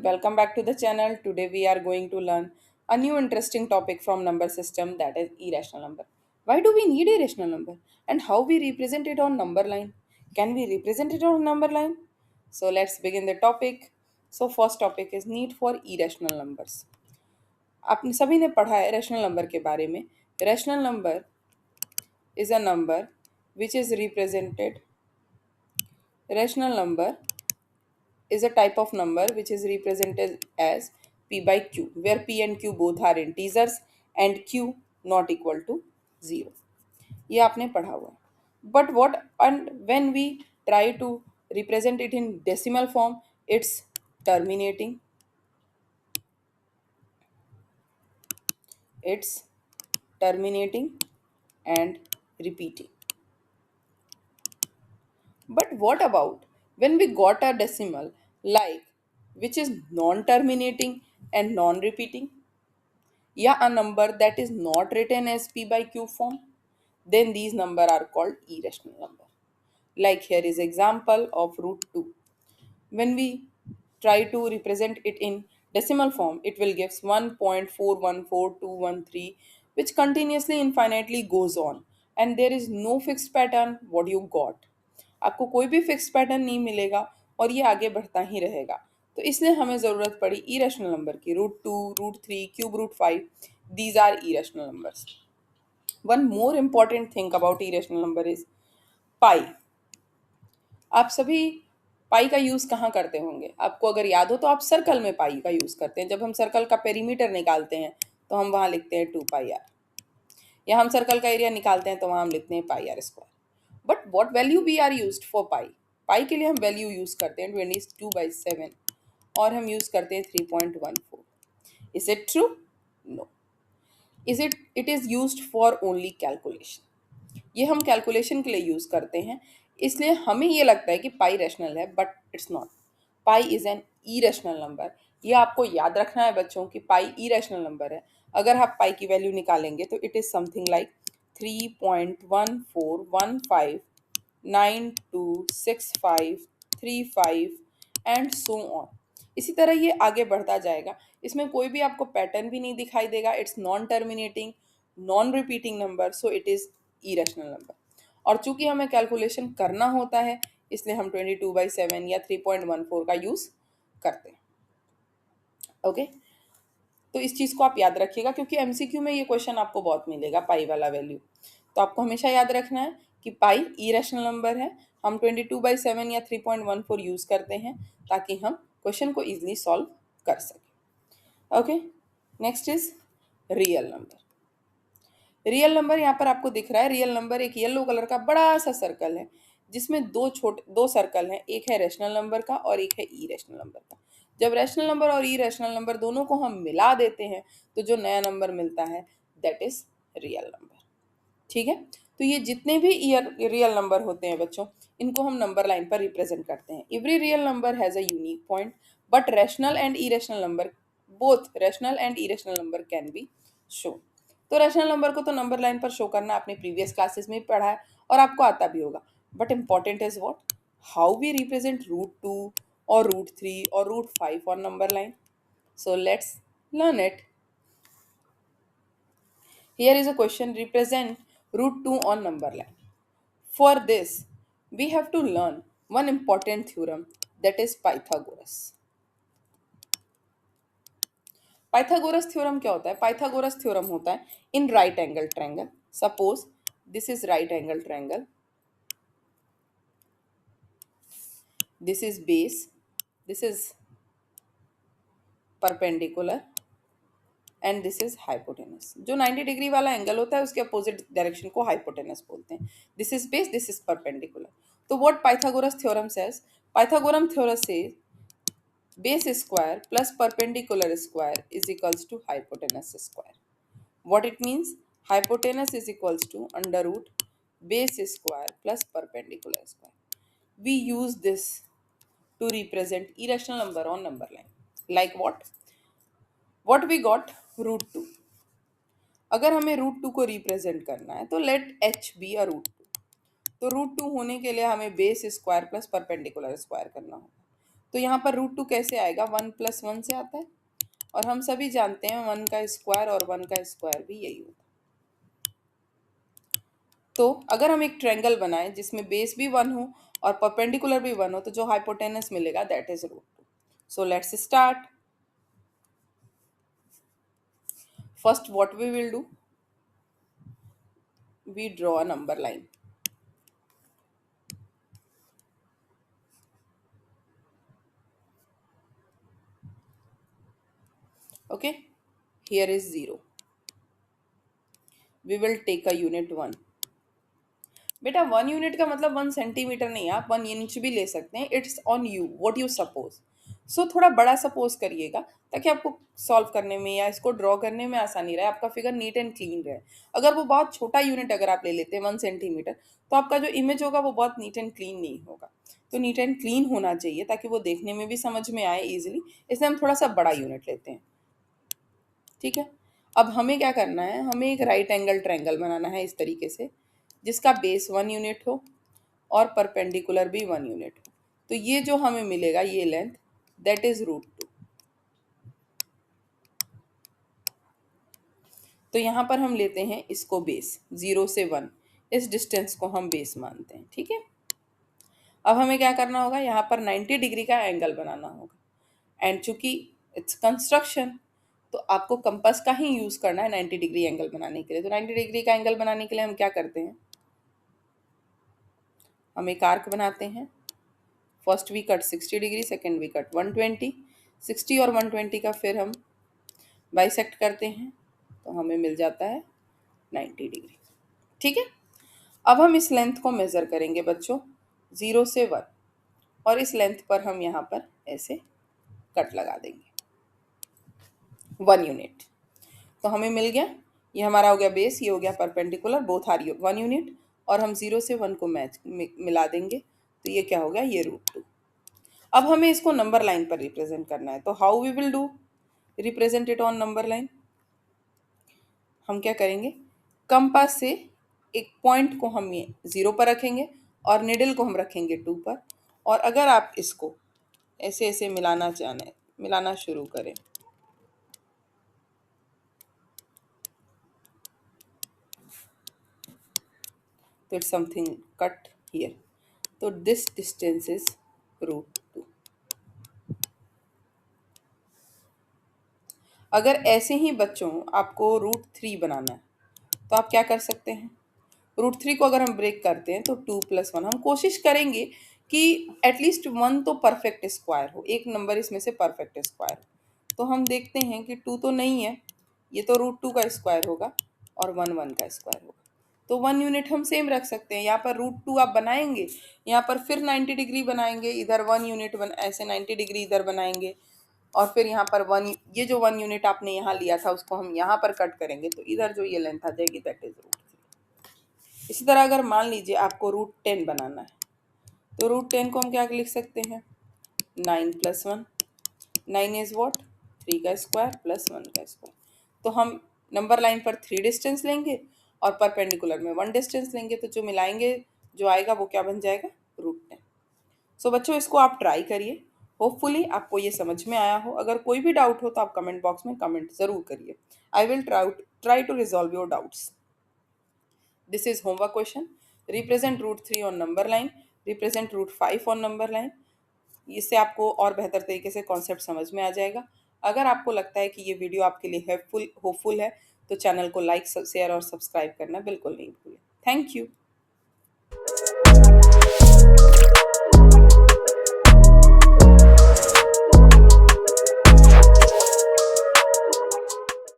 welcome back to the channel. Today we are going to learn a new interesting topic from number system, that is irrational number. Why do we need irrational number and how we represent it on number line? Can we represent it on number line? So let's begin the topic. So first topic is need for irrational numbers. आपने सभी ने पढ़ा है rational number के बारे में. Rational number is a number which is represented. Rational number is a type of number which is represented as p by q, where p and q both are integers and q not equal to 0. ये आपने पढ़ा हुआ है. But what and when we try to represent it in decimal form, it's terminating. It's terminating and repeating. But what about when we got a decimal like which is non-terminating and non-repeating? Yeah, a number that is not written as p by q form, then these number are called irrational number. Like here is example of root 2. When we try to represent it in decimal form, it will gives 1.414213, which continuously infinitely goes on and there is no fixed pattern what you got. आपको कोई भी fix pattern नहीं मिलेगा और ये आगे बढ़ता ही रहेगा. तो इसलिए हमें ज़रूरत पड़ी इरेशनल नंबर की. Root two, root three, cube root five, these are irrational numbers. One more important thing about irrational number is pi. आप सभी पाई का यूज़ कहाँ करते होंगे? आपको अगर याद हो तो आप सर्कल में पाई का यूज़ करते हैं. जब हम सर्कल का पेरीमीटर निकालते हैं तो हम वहाँ लिखते हैं 2 पाई आर, या हम सर्कल का एरिया निकालते हैं तो वहाँ हम लिखते हैं pi r square. But what value we are use for pi? Pi के लिए हम वैल्यू यूज़ करते हैं 22/7 और हम यूज़ करते हैं 3.14. Is it true? No. It is use for only calculation. ये हम कैलकुलेशन के लिए यूज़ करते हैं, इसलिए हमें ये लगता है कि पाई रैशनल है, but it's not. Pi is an irrational number. ये आपको याद रखना है बच्चों कि पाई इरेशनल नंबर है. अगर आप पाई की वैल्यू निकालेंगे तो it is something like 3.1415926535 and so on. इसी तरह ये आगे बढ़ता जाएगा. इसमें कोई भी आपको पैटर्न भी नहीं दिखाई देगा. It's non terminating, non repeating number, so it is irrational number. और चूंकि हमें कैलकुलेशन करना होता है इसलिए हम 22/7 या 3.14 का यूज़ करते हैं. ओके, तो इस चीज़ को आप याद रखिएगा क्योंकि एमसीक्यू में ये क्वेश्चन आपको बहुत मिलेगा पाई वाला वैल्यू. तो आपको हमेशा याद रखना है कि पाई इरेशनल नंबर है. हम 22/7 या 3.14 यूज़ करते हैं ताकि हम क्वेश्चन को ईजिली सॉल्व कर सकें. Okay, next is real number. Real number यहाँ पर आपको दिख रहा है. रियल नंबर एक येलो कलर का बड़ा सा सर्कल है जिसमें दो सर्कल हैं. एक है रैशनल नंबर का और एक है इरेशनल नंबर का. जब रैशनल नंबर और इरेशनल नंबर दोनों को हम मिला देते हैं तो जो नया नंबर मिलता है दैट इज रियल नंबर. ठीक है, तो ये जितने भी रियल नंबर होते हैं बच्चों, इनको हम नंबर लाइन पर रिप्रेजेंट करते हैं. Every real number has a unique point, but rational and irrational number, both rational and irrational number can be show. तो रैशनल नंबर को तो नंबर लाइन पर शो करना आपने प्रीवियस क्लासेस में पढ़ा है और आपको आता भी होगा. But important is what, how we represent root two और रूट थ्री और root five on number line. So let's learn it. Here is a question, represent root 2 on number line. For this, we have to learn one important theorem, that is Pythagoras. Pythagoras theorem क्या होता है? Pythagoras theorem होता है in right angle triangle. Suppose this is right angle triangle. This is base. This is perpendicular. And this is hypotenuse. जो 90 degree वाला angle होता है उसके अपोजिट डायरेक्शन को हाइपोटेनस बोलते हैं. This is base, this is perpendicular. तो what Pythagoras theorem says? Pythagoras theorem से base square plus perpendicular square is equals to hypotenuse square. What it means? Hypotenuse is equals to under root base square plus perpendicular square. We use this to represent irrational number on number line. Like what we got? Root two. अगर हमें root two को represent करना है तो let H be a root two. तो root two होने के लिए हमें base square plus perpendicular square करना होगा. तो यहाँ पर रूट टू कैसे आएगा, 1+1 से आता है, और हम सभी जानते हैं 1 का स्क्वायर और 1 का स्क्वायर भी यही होता है। तो अगर हम एक ट्रायंगल बनाएं जिसमें बेस भी 1 हो और परपेंडिकुलर भी 1 हो, तो जो हाइपोटेनस मिलेगा that is root two. So let's start. First what we will do, we draw a number line. Okay, here is 0. We will take a unit 1. बेटा 1 यूनिट का मतलब 1 सेंटीमीटर नहीं, आप 1 इंच भी ले सकते हैं। It's on you what you suppose. So थोड़ा बड़ा सपोज करिएगा ताकि आपको सॉल्व करने में या इसको ड्रॉ करने में आसानी रहे, आपका फिगर नीट एंड क्लीन रहे। अगर वो बहुत छोटा यूनिट अगर आप ले लेते हैं 1 सेंटीमीटर, तो आपका जो इमेज होगा वो बहुत नीट एंड क्लीन नहीं होगा। तो नीट एंड क्लीन होना चाहिए ताकि वो देखने में भी समझ में आए इजिली, इसलिए हम थोड़ा सा बड़ा यूनिट लेते हैं। ठीक है, अब हमें क्या करना है, हमें एक राइट एंगल ट्रायंगल बनाना है इस तरीके से, जिसका बेस 1 यूनिट हो और परपेंडिकुलर भी 1 यूनिट हो। तो ये जो हमें मिलेगा ये length that is root two. तो यहाँ पर हम लेते हैं इसको बेस 0 से 1, इस डिस्टेंस को हम बेस मानते हैं। ठीक है, अब हमें क्या करना होगा, यहाँ पर 90 डिग्री का एंगल बनाना होगा। एंड चूंकि इट्स कंस्ट्रक्शन, तो आपको कंपास का ही यूज करना है 90 डिग्री एंगल बनाने के लिए। तो 90 डिग्री का एंगल बनाने के लिए हम क्या करते हैं, हम एक आर्क बनाते हैं। First we cut 60 degree, second we cut 120, 60 और 120 का फिर हम बाइसेक्ट करते हैं, तो हमें मिल जाता है 90 डिग्री। ठीक है, अब हम इस लेंथ को मेज़र करेंगे बच्चों 0 से 1, और इस लेंथ पर हम यहाँ पर ऐसे कट लगा देंगे 1 यूनिट। तो हमें मिल गया, ये हमारा हो गया बेस, ये हो गया परपेंडिकुलर, बोथ आर 1 यूनिट, और हम 0 से 1 को मिला देंगे, तो ये क्या हो गया, ये रूट टू। अब हमें इसको नंबर लाइन पर रिप्रेजेंट करना है, तो how we will do represent it on number line. हम क्या करेंगे, कंपास से एक पॉइंट को हम ये 0 पर रखेंगे और निडल को हम रखेंगे 2 पर, और अगर आप इसको ऐसे ऐसे मिलाना शुरू करें, तो इट्स समथिंग कट हियर, तो this distance is root two. अगर ऐसे ही बच्चों आपको रूट 3 बनाना है, तो आप क्या कर सकते हैं, रूट 3 को अगर हम ब्रेक करते हैं तो 2+1, हम कोशिश करेंगे कि एटलीस्ट 1 तो परफेक्ट स्क्वायर हो, एक नंबर इसमें से परफेक्ट स्क्वायर हो। तो हम देखते हैं कि 2 तो नहीं है, ये तो रूट 2 का स्क्वायर होगा और 1 का स्क्वायर होगा। तो 1 यूनिट हम सेम रख सकते हैं, यहाँ पर रूट 2 आप बनाएंगे, यहाँ पर फिर 90 डिग्री बनाएंगे, इधर 1 यूनिट ऐसे 90 डिग्री इधर बनाएंगे, और फिर यहाँ पर 1, ये जो 1 यूनिट आपने यहाँ लिया था उसको हम यहाँ पर कट करेंगे, तो इधर जो ये लेंथ आ जाएगी दैट इज रूट। इसी तरह अगर मान लीजिए आपको रूट 10 बनाना है, तो रूट 10 को हम क्या लिख सकते हैं, 9+1, 9 इज वॉट, 3 का स्क्वायर प्लस 1 का स्क्वायर। तो हम नंबर लाइन पर 3 डिस्टेंस लेंगे और परपेंडिकुलर में 1 डिस्टेंस लेंगे, तो जो मिलाएंगे जो आएगा वो क्या बन जाएगा, रूट 10। सो बच्चों इसको आप ट्राई करिए, होपफुली आपको ये समझ में आया हो। अगर कोई भी डाउट हो तो आप कमेंट बॉक्स में कमेंट ज़रूर करिए, I will try to resolve your doubts. This is homework question. Represent root 3 on number line. Represent root 5 on number line. इससे आपको और बेहतर तरीके से कॉन्सेप्ट समझ में आ जाएगा। अगर आपको लगता है कि ये वीडियो आपके लिए हेल्पफुल होपफुल है, तो चैनल को लाइक शेयर और सब्सक्राइब करना बिल्कुल नहीं भूलें। Thank you.